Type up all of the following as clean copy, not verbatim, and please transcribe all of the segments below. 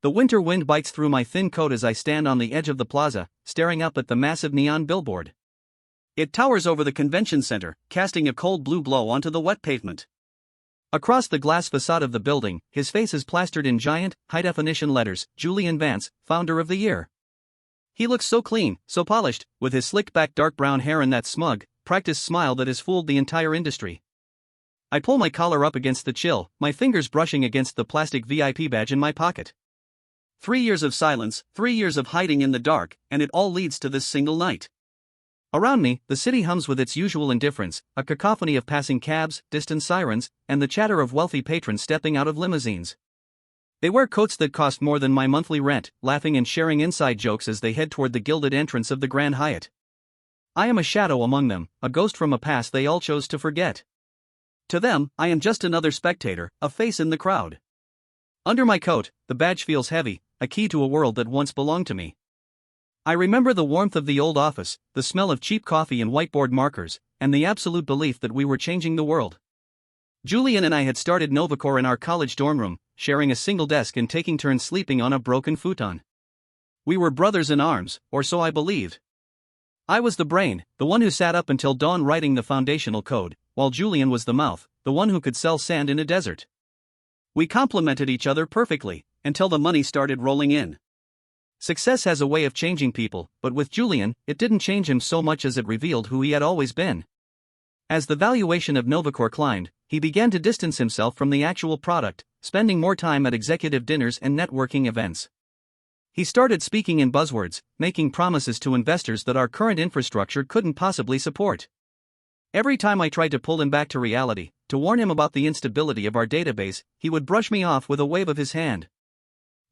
The winter wind bites through my thin coat as I stand on the edge of the plaza, staring up at the massive neon billboard. It towers over the convention center, casting a cold blue glow onto the wet pavement. Across the glass facade of the building, his face is plastered in giant, high-definition letters, Julian Vance, Founder of the Year. He looks so clean, so polished, with his slicked-back dark brown hair and that smug, practiced smile that has fooled the entire industry. I pull my collar up against the chill, my fingers brushing against the plastic VIP badge in my pocket. 3 years of silence, 3 years of hiding in the dark, and it all leads to this single night. Around me, the city hums with its usual indifference, a cacophony of passing cabs, distant sirens, and the chatter of wealthy patrons stepping out of limousines. They wear coats that cost more than my monthly rent, laughing and sharing inside jokes as they head toward the gilded entrance of the Grand Hyatt. I am a shadow among them, a ghost from a past they all chose to forget. To them, I am just another spectator, a face in the crowd. Under my coat, the badge feels heavy, a key to a world that once belonged to me. I remember the warmth of the old office, the smell of cheap coffee and whiteboard markers, and the absolute belief that we were changing the world. Julian and I had started NovaCore in our college dorm room, sharing a single desk and taking turns sleeping on a broken futon. We were brothers in arms, or so I believed. I was the brain, the one who sat up until dawn writing the foundational code, while Julian was the mouth, the one who could sell sand in a desert. We complemented each other perfectly, until the money started rolling in. Success has a way of changing people, but with Julian, it didn't change him so much as it revealed who he had always been. As the valuation of NovaCore climbed, he began to distance himself from the actual product, spending more time at executive dinners and networking events. He started speaking in buzzwords, making promises to investors that our current infrastructure couldn't possibly support. Every time I tried to pull him back to reality, to warn him about the instability of our database, he would brush me off with a wave of his hand.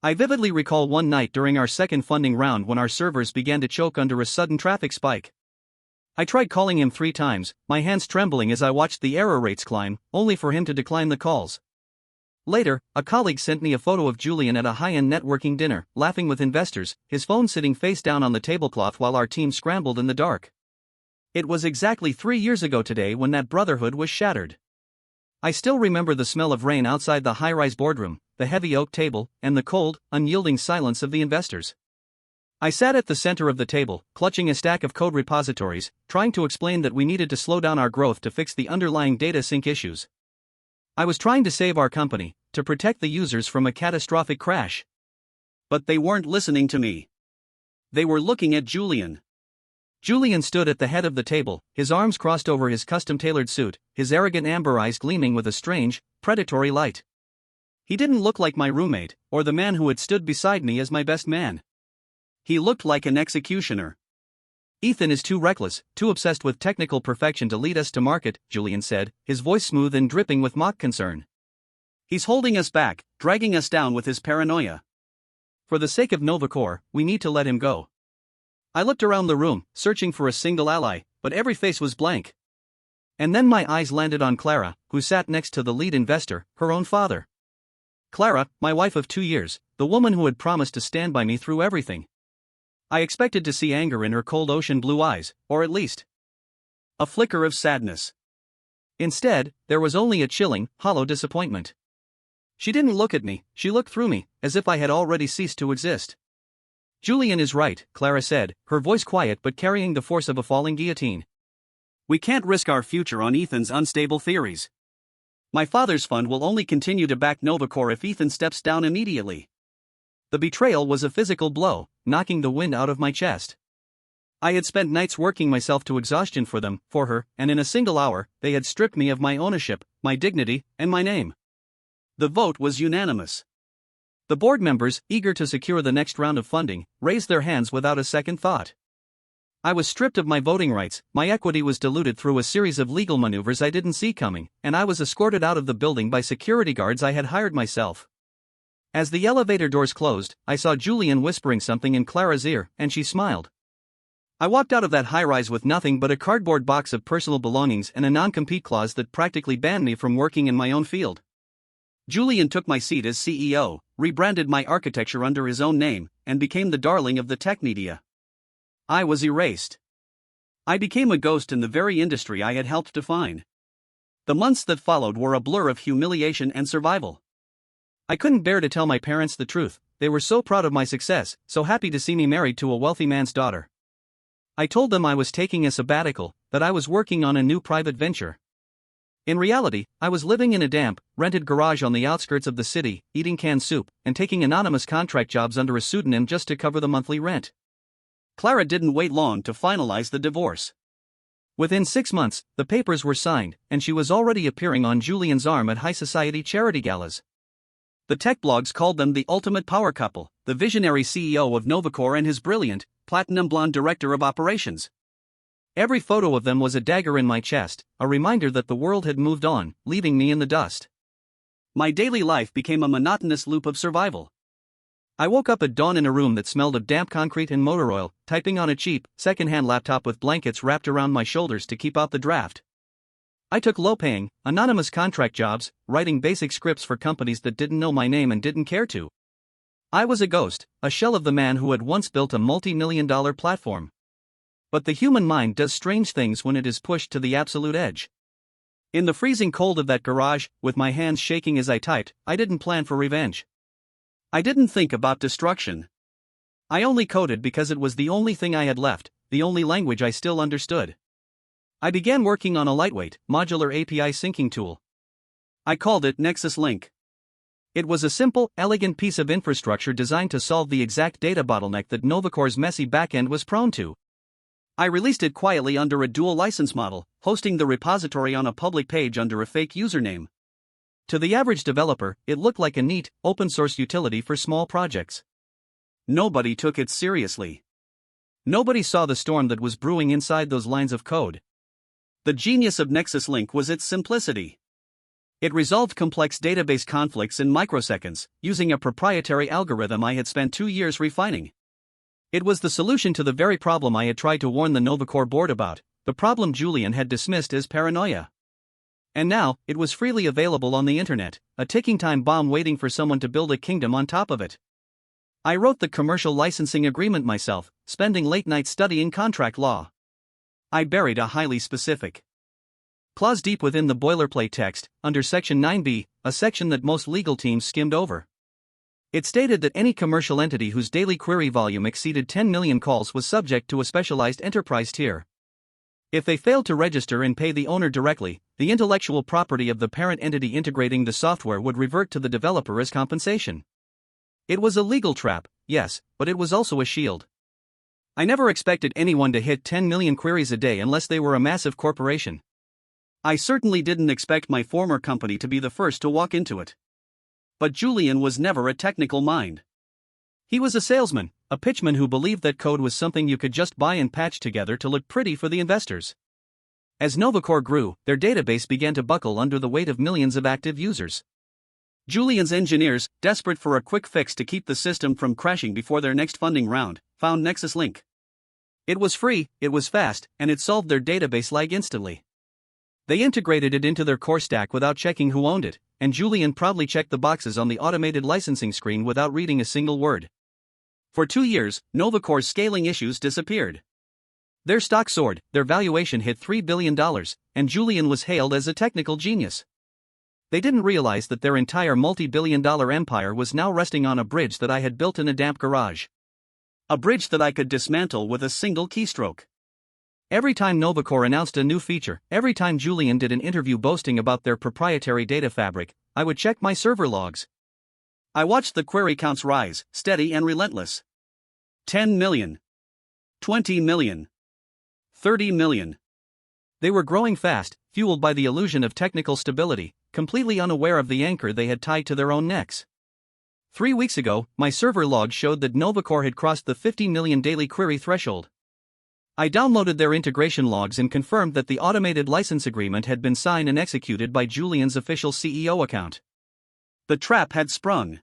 I vividly recall one night during our second funding round when our servers began to choke under a sudden traffic spike. I tried calling him 3 times, my hands trembling as I watched the error rates climb, only for him to decline the calls. Later, a colleague sent me a photo of Julian at a high-end networking dinner, laughing with investors, his phone sitting face down on the tablecloth while our team scrambled in the dark. It was exactly 3 years ago today when that brotherhood was shattered. I still remember the smell of rain outside the high-rise boardroom, the heavy oak table, and the cold, unyielding silence of the investors. I sat at the center of the table, clutching a stack of code repositories, trying to explain that we needed to slow down our growth to fix the underlying data sync issues. I was trying to save our company, to protect the users from a catastrophic crash. But they weren't listening to me. They were looking at Julian. Julian stood at the head of the table, his arms crossed over his custom-tailored suit, his arrogant amber eyes gleaming with a strange, predatory light. He didn't look like my roommate, or the man who had stood beside me as my best man. He looked like an executioner. "Ethan is too reckless, too obsessed with technical perfection to lead us to market," Julian said, his voice smooth and dripping with mock concern. "He's holding us back, dragging us down with his paranoia. For the sake of NovaCore, we need to let him go." I looked around the room, searching for a single ally, but every face was blank. And then my eyes landed on Clara, who sat next to the lead investor, her own father. Clara, my wife of 2 years, the woman who had promised to stand by me through everything. I expected to see anger in her cold ocean blue eyes, or at least a flicker of sadness. Instead, there was only a chilling, hollow disappointment. She didn't look at me, she looked through me, as if I had already ceased to exist. "Julian is right," Clara said, her voice quiet but carrying the force of a falling guillotine. "We can't risk our future on Ethan's unstable theories. My father's fund will only continue to back NovaCore if Ethan steps down immediately." The betrayal was a physical blow, knocking the wind out of my chest. I had spent nights working myself to exhaustion for them, for her, and in a single hour, they had stripped me of my ownership, my dignity, and my name. The vote was unanimous. The board members, eager to secure the next round of funding, raised their hands without a second thought. I was stripped of my voting rights, my equity was diluted through a series of legal maneuvers I didn't see coming, and I was escorted out of the building by security guards I had hired myself. As the elevator doors closed, I saw Julian whispering something in Clara's ear, and she smiled. I walked out of that high-rise with nothing but a cardboard box of personal belongings and a non-compete clause that practically banned me from working in my own field. Julian took my seat as CEO, rebranded my architecture under his own name, and became the darling of the tech media. I was erased. I became a ghost in the very industry I had helped define. The months that followed were a blur of humiliation and survival. I couldn't bear to tell my parents the truth, they were so proud of my success, so happy to see me married to a wealthy man's daughter. I told them I was taking a sabbatical, that I was working on a new private venture. In reality, I was living in a damp, rented garage on the outskirts of the city, eating canned soup, and taking anonymous contract jobs under a pseudonym just to cover the monthly rent. Clara didn't wait long to finalize the divorce. Within 6 months, the papers were signed, and she was already appearing on Julian's arm at high society charity galas. The tech blogs called them the ultimate power couple, the visionary CEO of NovaCore and his brilliant, platinum blonde director of operations. Every photo of them was a dagger in my chest, a reminder that the world had moved on, leaving me in the dust. My daily life became a monotonous loop of survival. I woke up at dawn in a room that smelled of damp concrete and motor oil, typing on a cheap, second-hand laptop with blankets wrapped around my shoulders to keep out the draft. I took low-paying, anonymous contract jobs, writing basic scripts for companies that didn't know my name and didn't care to. I was a ghost, a shell of the man who had once built a multi-million-dollar platform. But the human mind does strange things when it is pushed to the absolute edge. In the freezing cold of that garage, with my hands shaking as I typed, I didn't plan for revenge. I didn't think about destruction. I only coded because it was the only thing I had left, the only language I still understood. I began working on a lightweight, modular API syncing tool. I called it NexusLink. It was a simple, elegant piece of infrastructure designed to solve the exact data bottleneck that NovaCore's messy backend was prone to. I released it quietly under a dual license model, hosting the repository on a public page under a fake username. To the average developer, it looked like a neat, open-source utility for small projects. Nobody took it seriously. Nobody saw the storm that was brewing inside those lines of code. The genius of NexusLink was its simplicity. It resolved complex database conflicts in microseconds, using a proprietary algorithm I had spent 2 years refining. It was the solution to the very problem I had tried to warn the NovaCore board about, the problem Julian had dismissed as paranoia. And now, it was freely available on the internet, a ticking time bomb waiting for someone to build a kingdom on top of it. I wrote the commercial licensing agreement myself, spending late nights studying contract law. I buried a highly specific clause deep within the boilerplate text, under Section 9b, a section that most legal teams skimmed over. It stated that any commercial entity whose daily query volume exceeded 10 million calls was subject to a specialized enterprise tier. If they failed to register and pay the owner directly, the intellectual property of the parent entity integrating the software would revert to the developer as compensation. It was a legal trap, yes, but it was also a shield. I never expected anyone to hit 10 million queries a day unless they were a massive corporation. I certainly didn't expect my former company to be the first to walk into it. But Julian was never a technical mind. He was a salesman, a pitchman who believed that code was something you could just buy and patch together to look pretty for the investors. As NovaCore grew, their database began to buckle under the weight of millions of active users. Julian's engineers, desperate for a quick fix to keep the system from crashing before their next funding round, found NexusLink. It was free, it was fast, and it solved their database lag instantly. They integrated it into their core stack without checking who owned it, and Julian proudly checked the boxes on the automated licensing screen without reading a single word. For 2 years, NovaCore's scaling issues disappeared. Their stock soared, their valuation hit $3 billion, and Julian was hailed as a technical genius. They didn't realize that their entire multi-billion-dollar empire was now resting on a bridge that I had built in a damp garage. A bridge that I could dismantle with a single keystroke. Every time NovaCore announced a new feature, every time Julian did an interview boasting about their proprietary data fabric, I would check my server logs. I watched the query counts rise, steady and relentless. 10 million. 20 million. 30 million. They were growing fast, fueled by the illusion of technical stability, completely unaware of the anchor they had tied to their own necks. 3 weeks ago, my server log showed that NovaCore had crossed the 50 million daily query threshold. I downloaded their integration logs and confirmed that the automated license agreement had been signed and executed by Julian's official CEO account. The trap had sprung.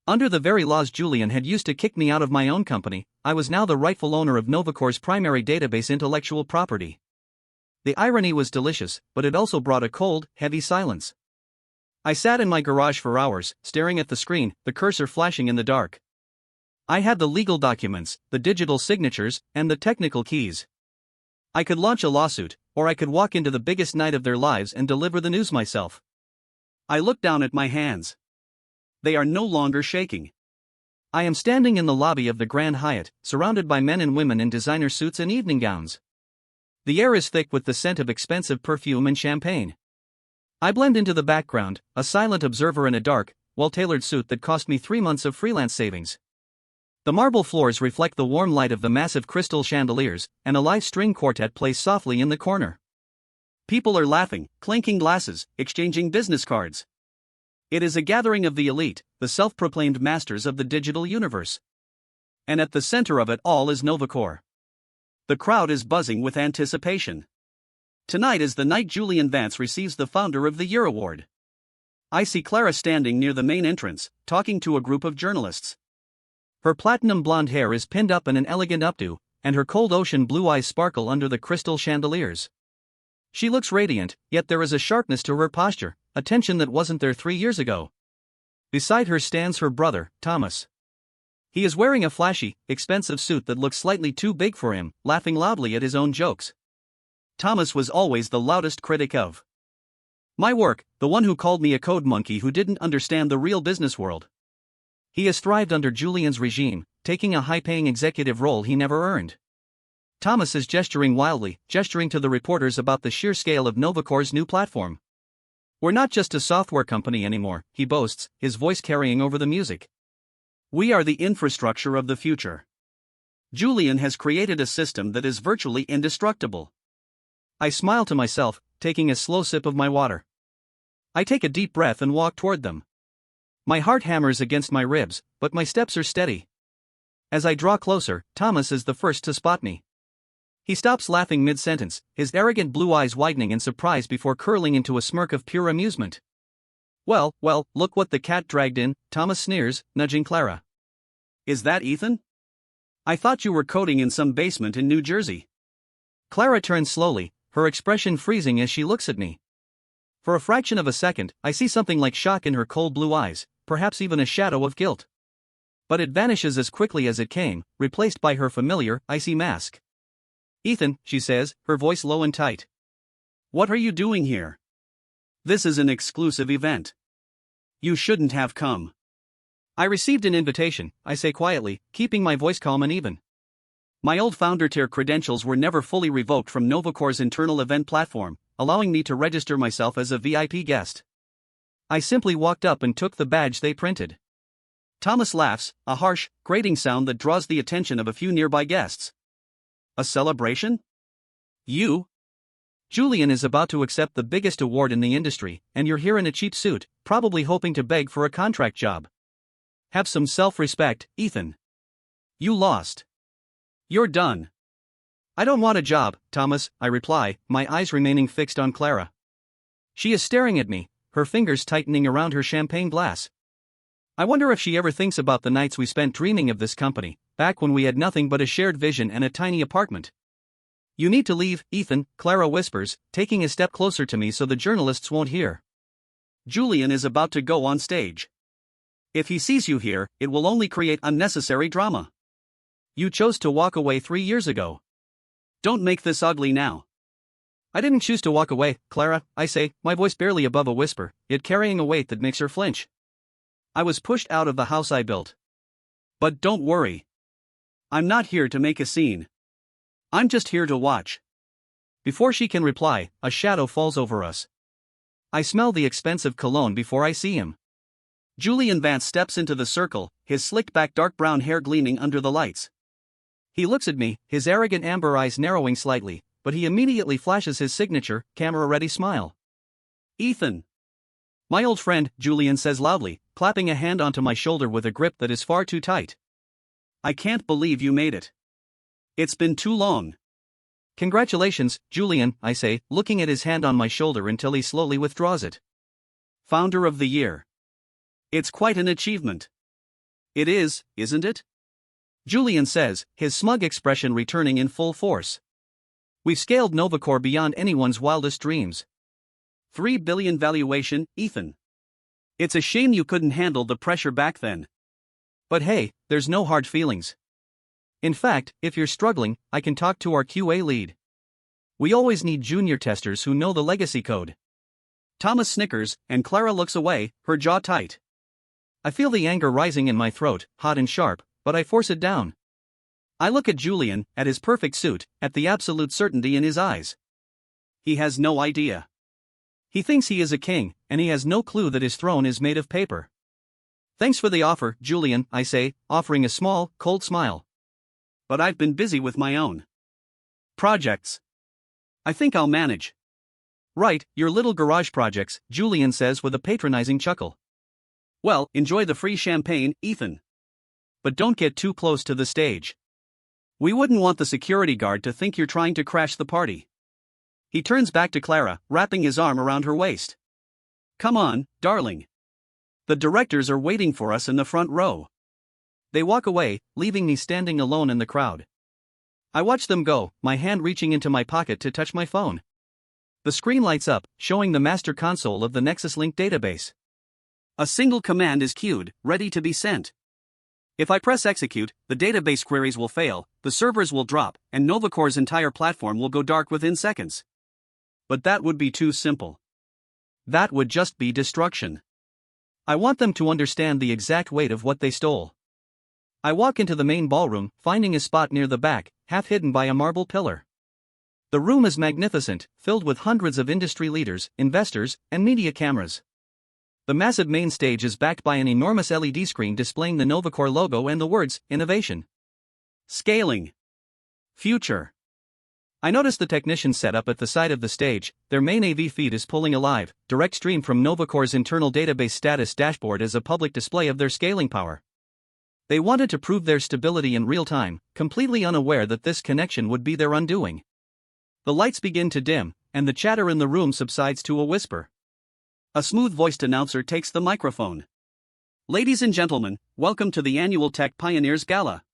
Under the very laws Julian had used to kick me out of my own company, I was now the rightful owner of NovaCore's primary database intellectual property. The irony was delicious, but it also brought a cold, heavy silence. I sat in my garage for hours, staring at the screen, the cursor flashing in the dark. I had the legal documents, the digital signatures, and the technical keys. I could launch a lawsuit, or I could walk into the biggest night of their lives and deliver the news myself. I looked down at my hands. They are no longer shaking. I am standing in the lobby of the Grand Hyatt, surrounded by men and women in designer suits and evening gowns. The air is thick with the scent of expensive perfume and champagne. I blend into the background, a silent observer in a dark, well-tailored suit that cost me 3 months of freelance savings. The marble floors reflect the warm light of the massive crystal chandeliers, and a live string quartet plays softly in the corner. People are laughing, clinking glasses, exchanging business cards. It is a gathering of the elite, the self-proclaimed masters of the digital universe. And at the center of it all is NovaCore. The crowd is buzzing with anticipation. Tonight is the night Julian Vance receives the Founder of the Year award. I see Clara standing near the main entrance, talking to a group of journalists. Her platinum blonde hair is pinned up in an elegant updo, and her cold ocean blue eyes sparkle under the crystal chandeliers. She looks radiant, yet there is a sharpness to her posture, a tension that wasn't there 3 years ago. Beside her stands her brother, Thomas. He is wearing a flashy, expensive suit that looks slightly too big for him, laughing loudly at his own jokes. Thomas was always the loudest critic of my work, the one who called me a code monkey who didn't understand the real business world. He has thrived under Julian's regime, taking a high-paying executive role he never earned. Thomas is gesturing wildly, gesturing to the reporters about the sheer scale of NovaCore's new platform. We're not just a software company anymore, he boasts, his voice carrying over the music. We are the infrastructure of the future. Julian has created a system that is virtually indestructible. I smile to myself, taking a slow sip of my water. I take a deep breath and walk toward them. My heart hammers against my ribs, but my steps are steady. As I draw closer, Thomas is the first to spot me. He stops laughing mid-sentence, his arrogant blue eyes widening in surprise before curling into a smirk of pure amusement. Well, look what the cat dragged in, Thomas sneers, nudging Clara. Is that Ethan? I thought you were coding in some basement in New Jersey. Clara turns slowly, her expression freezing as she looks at me. For a fraction of a second, I see something like shock in her cold blue eyes, perhaps even a shadow of guilt. But it vanishes as quickly as it came, replaced by her familiar, icy mask. Ethan, she says, her voice low and tight. What are you doing here? This is an exclusive event. You shouldn't have come. I received an invitation, I say quietly, keeping my voice calm and even. My old founder tier credentials were never fully revoked from NovaCore's internal event platform, allowing me to register myself as a VIP guest. I simply walked up and took the badge they printed. Thomas laughs, a harsh, grating sound that draws the attention of a few nearby guests. A celebration? You? Julian is about to accept the biggest award in the industry, and you're here in a cheap suit, probably hoping to beg for a contract job. Have some self-respect, Ethan. You lost. You're done. I don't want a job, Thomas, I reply, my eyes remaining fixed on Clara. She is staring at me, her fingers tightening around her champagne glass. I wonder if she ever thinks about the nights we spent dreaming of this company, back when we had nothing but a shared vision and a tiny apartment. You need to leave, Ethan, Clara whispers, taking a step closer to me so the journalists won't hear. Julian is about to go on stage. If he sees you here, it will only create unnecessary drama. You chose to walk away 3 years ago. Don't make this ugly now. I didn't choose to walk away, Clara, I say, my voice barely above a whisper, yet carrying a weight that makes her flinch. I was pushed out of the house I built. But don't worry. I'm not here to make a scene. I'm just here to watch. Before she can reply, a shadow falls over us. I smell the expensive cologne before I see him. Julian Vance steps into the circle, his slicked-back dark brown hair gleaming under the lights. He looks at me, his arrogant amber eyes narrowing slightly, but he immediately flashes his signature, camera-ready smile. Ethan. My old friend, Julian says loudly, clapping a hand onto my shoulder with a grip that is far too tight. I can't believe you made it. It's been too long. Congratulations, Julian, I say, looking at his hand on my shoulder until he slowly withdraws it. Founder of the Year. It's quite an achievement. It is, isn't it? Julian says, his smug expression returning in full force. We've scaled NovaCore beyond anyone's wildest dreams. $3 billion valuation, Ethan. It's a shame you couldn't handle the pressure back then. But hey, there's no hard feelings. In fact, if you're struggling, I can talk to our QA lead. We always need junior testers who know the legacy code. Thomas snickers, and Clara looks away, her jaw tight. I feel the anger rising in my throat, hot and sharp, but I force it down. I look at Julian, at his perfect suit, at the absolute certainty in his eyes. He has no idea. He thinks he is a king, and he has no clue that his throne is made of paper. Thanks for the offer, Julian, I say, offering a small, cold smile. But I've been busy with my own projects. I think I'll manage. Right, your little garage projects, Julian says with a patronizing chuckle. Well, enjoy the free champagne, Ethan. But don't get too close to the stage. We wouldn't want the security guard to think you're trying to crash the party. He turns back to Clara, wrapping his arm around her waist. Come on, darling. The directors are waiting for us in the front row. They walk away, leaving me standing alone in the crowd. I watch them go, my hand reaching into my pocket to touch my phone. The screen lights up, showing the master console of the NexusLink database. A single command is queued, ready to be sent. If I press execute, the database queries will fail, the servers will drop, and NovaCore's entire platform will go dark within seconds. But that would be too simple. That would just be destruction. I want them to understand the exact weight of what they stole. I walk into the main ballroom, finding a spot near the back, half hidden by a marble pillar. The room is magnificent, filled with hundreds of industry leaders, investors, and media cameras. The massive main stage is backed by an enormous LED screen displaying the NovaCore logo and the words, innovation, scaling, future. I notice the technicians set up at the side of the stage. Their main AV feed is pulling a live, direct stream from NovaCore's internal database status dashboard as a public display of their scaling power. They wanted to prove their stability in real time, completely unaware that this connection would be their undoing. The lights begin to dim, and the chatter in the room subsides to a whisper. A smooth-voiced announcer takes the microphone. Ladies and gentlemen, welcome to the annual Tech Pioneers Gala.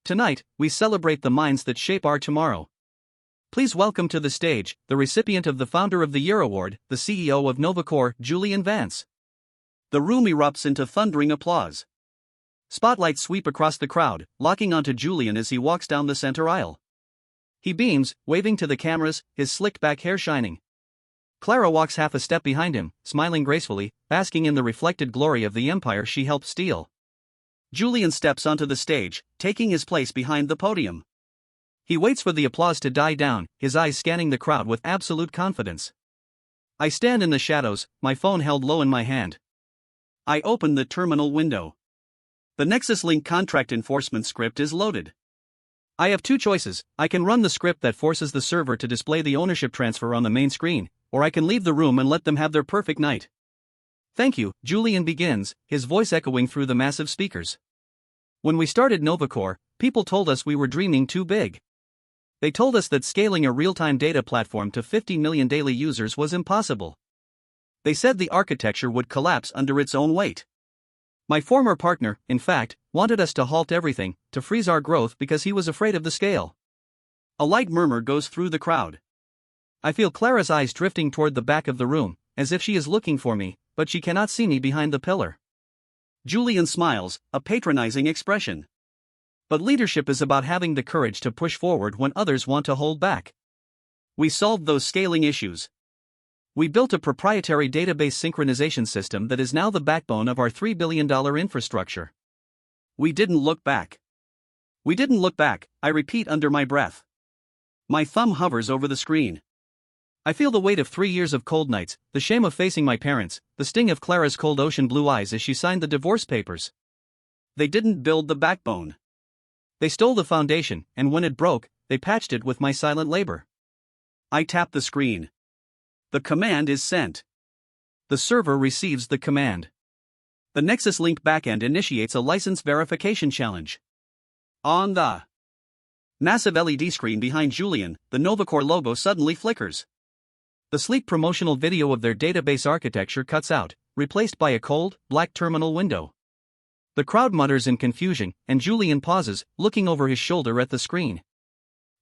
Tonight, we celebrate the minds that shape our tomorrow. Please welcome to the stage, the recipient of the Founder of the Year Award, the CEO of NovaCore, Julian Vance. The room erupts into thundering applause. Spotlights sweep across the crowd, locking onto Julian as he walks down the center aisle. He beams, waving to the cameras, his slicked-back hair shining. Clara walks half a step behind him, smiling gracefully, basking in the reflected glory of the empire she helped steal. Julian steps onto the stage, taking his place behind the podium. He waits for the applause to die down, his eyes scanning the crowd with absolute confidence. I stand in the shadows, my phone held low in my hand. I open the terminal window. The NexusLink contract enforcement script is loaded. I have two choices. I can run the script that forces the server to display the ownership transfer on the main screen, or I can leave the room and let them have their perfect night. Thank you, Julian begins, his voice echoing through the massive speakers. When we started NovaCore, people told us we were dreaming too big. They told us that scaling a real-time data platform to 50 million daily users was impossible. They said the architecture would collapse under its own weight. My former partner, in fact, wanted us to halt everything, to freeze our growth because he was afraid of the scale. A light murmur goes through the crowd. I feel Clara's eyes drifting toward the back of the room, as if she is looking for me, but she cannot see me behind the pillar. Julian smiles, a patronizing expression. But leadership is about having the courage to push forward when others want to hold back. We solved those scaling issues. We built a proprietary database synchronization system that is now the backbone of our $3 billion infrastructure. We didn't look back. We didn't look back, I repeat under my breath. My thumb hovers over the screen. I feel the weight of 3 years of cold nights, the shame of facing my parents, the sting of Clara's cold ocean blue eyes as she signed the divorce papers. They didn't build the backbone. They stole the foundation, and when it broke, they patched it with my silent labor. I tap the screen. The command is sent. The server receives the command. The NexusLink backend initiates a license verification challenge. On the massive LED screen behind Julian, the NovaCore logo suddenly flickers. The sleek promotional video of their database architecture cuts out, replaced by a cold, black terminal window. The crowd mutters in confusion, and Julian pauses, looking over his shoulder at the screen.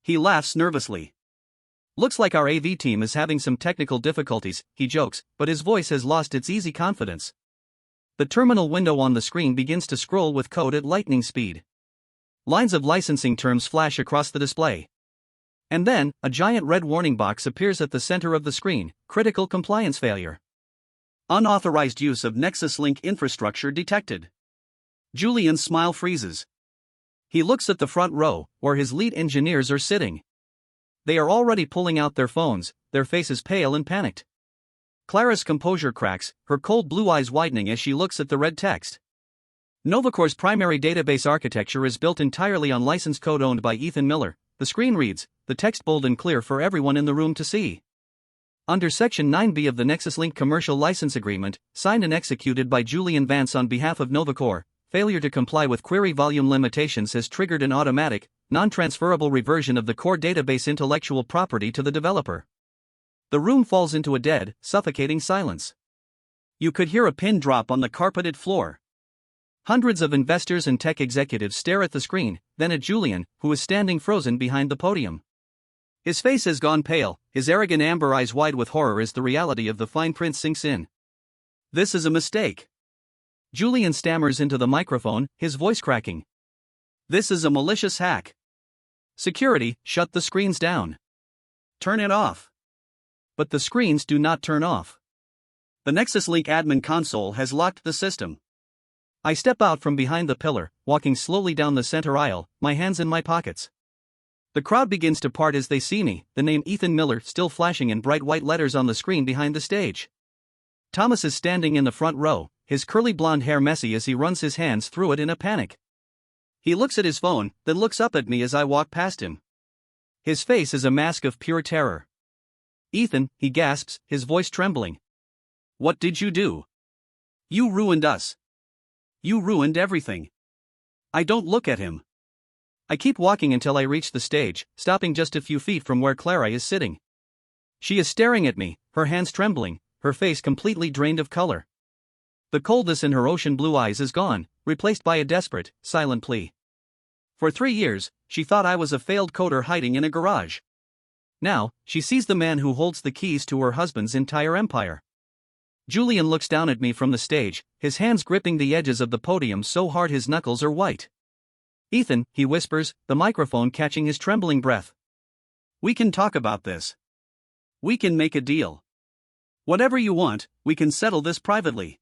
He laughs nervously. Looks like our AV team is having some technical difficulties, he jokes, but his voice has lost its easy confidence. The terminal window on the screen begins to scroll with code at lightning speed. Lines of licensing terms flash across the display. And then, a giant red warning box appears at the center of the screen, critical compliance failure. Unauthorized use of NexusLink infrastructure detected. Julian's smile freezes. He looks at the front row, where his lead engineers are sitting. They are already pulling out their phones, their faces pale and panicked. Clara's composure cracks, her cold blue eyes widening as she looks at the red text. NovaCore's primary database architecture is built entirely on license code owned by Ethan Miller. The screen reads, the text bold and clear for everyone in the room to see. Under Section 9B of the NexusLink Commercial License Agreement, signed and executed by Julian Vance on behalf of NovaCore, failure to comply with query volume limitations has triggered an automatic, non-transferable reversion of the core database intellectual property to the developer. The room falls into a dead, suffocating silence. You could hear a pin drop on the carpeted floor. Hundreds of investors and tech executives stare at the screen, then at Julian, who is standing frozen behind the podium. His face has gone pale, his arrogant amber eyes wide with horror as the reality of the fine print sinks in. This is a mistake. Julian stammers into the microphone, his voice cracking. This is a malicious hack. Security, shut the screens down. Turn it off. But the screens do not turn off. The NexusLink admin console has locked the system. I step out from behind the pillar, walking slowly down the center aisle, my hands in my pockets. The crowd begins to part as they see me, the name Ethan Miller still flashing in bright white letters on the screen behind the stage. Thomas is standing in the front row, his curly blonde hair messy as he runs his hands through it in a panic. He looks at his phone, then looks up at me as I walk past him. His face is a mask of pure terror. Ethan, he gasps, his voice trembling. What did you do? You ruined us. You ruined everything. I don't look at him. I keep walking until I reach the stage, stopping just a few feet from where Clara is sitting. She is staring at me, her hands trembling, her face completely drained of color. The coldness in her ocean blue eyes is gone, replaced by a desperate, silent plea. For 3 years, she thought I was a failed coder hiding in a garage. Now, she sees the man who holds the keys to her husband's entire empire. Julian looks down at me from the stage, his hands gripping the edges of the podium so hard his knuckles are white. Ethan, he whispers, the microphone catching his trembling breath. We can talk about this. We can make a deal. Whatever you want, we can settle this privately.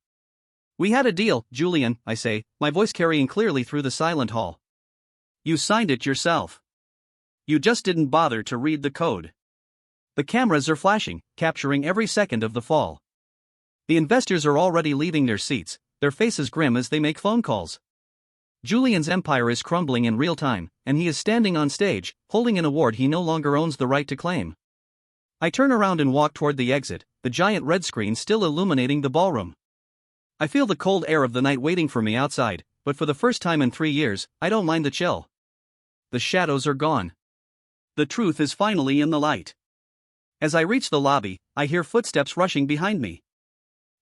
We had a deal, Julian, I say, my voice carrying clearly through the silent hall. You signed it yourself. You just didn't bother to read the code. The cameras are flashing, capturing every second of the fall. The investors are already leaving their seats, their faces grim as they make phone calls. Julian's empire is crumbling in real time, and he is standing on stage, holding an award he no longer owns the right to claim. I turn around and walk toward the exit, the giant red screen still illuminating the ballroom. I feel the cold air of the night waiting for me outside, but for the first time in 3 years, I don't mind the chill. The shadows are gone. The truth is finally in the light. As I reach the lobby, I hear footsteps rushing behind me.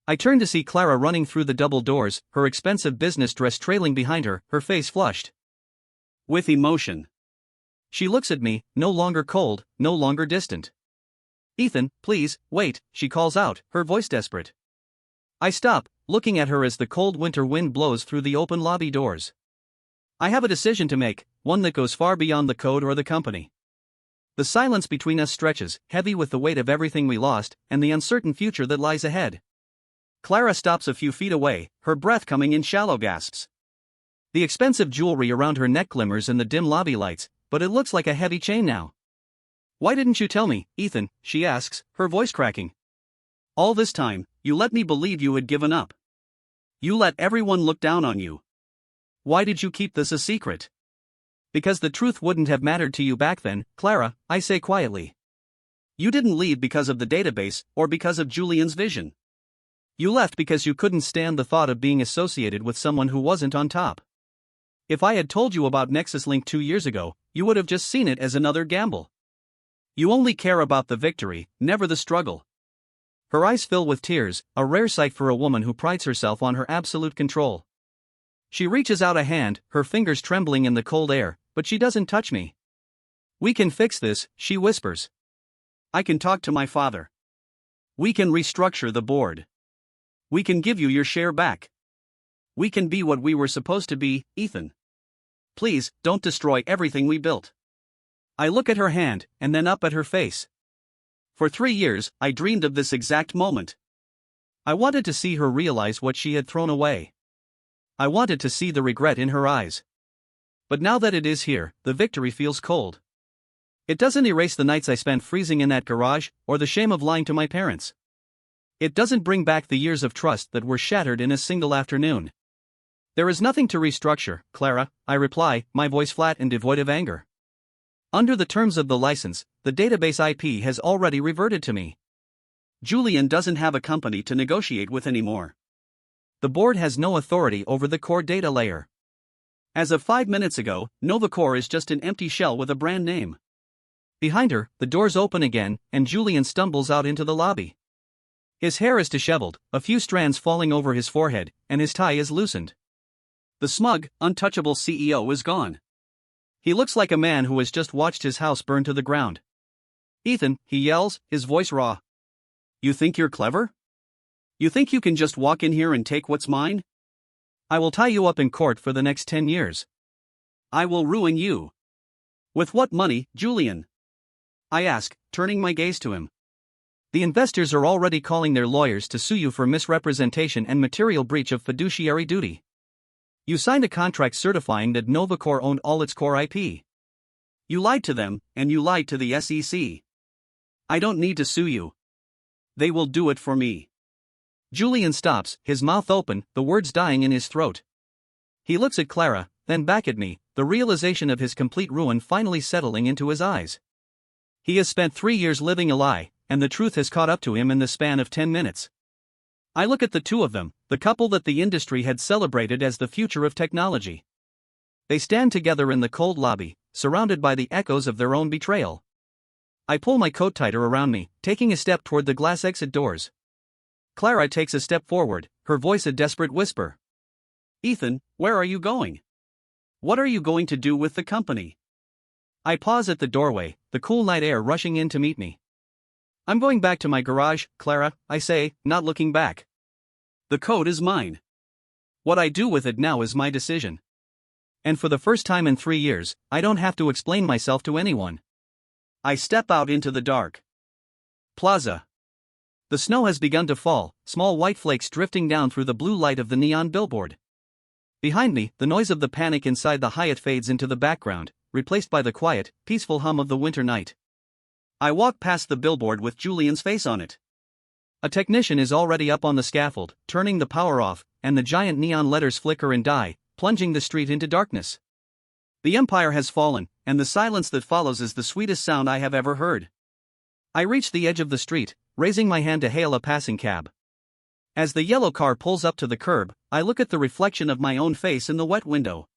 I turn to see Clara running through the double doors, her expensive business dress trailing behind her, her face flushed with emotion. She looks at me, no longer cold, no longer distant. Ethan, please, wait, she calls out, her voice desperate. I stop, looking at her as the cold winter wind blows through the open lobby doors. I have a decision to make, one that goes far beyond the code or the company. The silence between us stretches, heavy with the weight of everything we lost, and the uncertain future that lies ahead. Clara stops a few feet away, her breath coming in shallow gasps. The expensive jewelry around her neck glimmers in the dim lobby lights, but it looks like a heavy chain now. Why didn't you tell me, Ethan, she asks, her voice cracking. All this time, you let me believe you had given up. You let everyone look down on you. Why did you keep this a secret? Because the truth wouldn't have mattered to you back then, Clara, I say quietly. You didn't leave because of the database, or because of Julian's vision. You left because you couldn't stand the thought of being associated with someone who wasn't on top. If I had told you about NexusLink 2 years ago, you would have just seen it as another gamble. You only care about the victory, never the struggle. Her eyes fill with tears, a rare sight for a woman who prides herself on her absolute control. She reaches out a hand, her fingers trembling in the cold air, but she doesn't touch me. We can fix this, she whispers. I can talk to my father. We can restructure the board. We can give you your share back. We can be what we were supposed to be, Ethan. Please, don't destroy everything we built. I look at her hand, and then up at her face. For 3 years, I dreamed of this exact moment. I wanted to see her realize what she had thrown away. I wanted to see the regret in her eyes. But now that it is here, the victory feels cold. It doesn't erase the nights I spent freezing in that garage, or the shame of lying to my parents. It doesn't bring back the years of trust that were shattered in a single afternoon. There is nothing to restructure, Clara, I reply, my voice flat and devoid of anger. Under the terms of the license, the database IP has already reverted to me. Julian doesn't have a company to negotiate with anymore. The board has no authority over the core data layer. As of 5 minutes ago, NovaCore is just an empty shell with a brand name. Behind her, the doors open again, and Julian stumbles out into the lobby. His hair is disheveled, a few strands falling over his forehead, and his tie is loosened. The smug, untouchable CEO is gone. He looks like a man who has just watched his house burn to the ground. Ethan, he yells, his voice raw. You think you're clever? You think you can just walk in here and take what's mine? I will tie you up in court for the next 10 years. I will ruin you. With what money, Julian? I ask, turning my gaze to him. The investors are already calling their lawyers to sue you for misrepresentation and material breach of fiduciary duty. You signed a contract certifying that NovaCore owned all its core IP. You lied to them, and you lied to the SEC. I don't need to sue you. They will do it for me. Julian stops, his mouth open, the words dying in his throat. He looks at Clara, then back at me, the realization of his complete ruin finally settling into his eyes. He has spent 3 years living a lie, and the truth has caught up to him in the span of 10 minutes. I look at the two of them, the couple that the industry had celebrated as the future of technology. They stand together in the cold lobby, surrounded by the echoes of their own betrayal. I pull my coat tighter around me, taking a step toward the glass exit doors. Clara takes a step forward, her voice a desperate whisper. Ethan, where are you going? What are you going to do with the company? I pause at the doorway, the cool night air rushing in to meet me. I'm going back to my garage, Clara, I say, not looking back. The code is mine. What I do with it now is my decision. And for the first time in 3 years, I don't have to explain myself to anyone. I step out into the dark. Plaza. The snow has begun to fall, small white flakes drifting down through the blue light of the neon billboard. Behind me, the noise of the panic inside the Hyatt fades into the background, replaced by the quiet, peaceful hum of the winter night. I walk past the billboard with Julian's face on it. A technician is already up on the scaffold, turning the power off, and the giant neon letters flicker and die, plunging the street into darkness. The empire has fallen, and the silence that follows is the sweetest sound I have ever heard. I reach the edge of the street, raising my hand to hail a passing cab. As the yellow car pulls up to the curb, I look at the reflection of my own face in the wet window.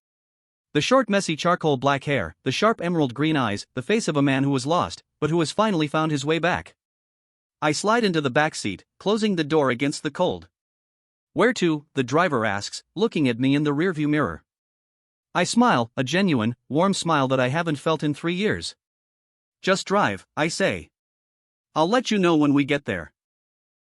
The short, messy charcoal black hair, the sharp emerald green eyes, the face of a man who was lost, but who has finally found his way back. I slide into the back seat, closing the door against the cold. Where to? The driver asks, looking at me in the rearview mirror. I smile, a genuine, warm smile that I haven't felt in 3 years. Just drive, I say. I'll let you know when we get there.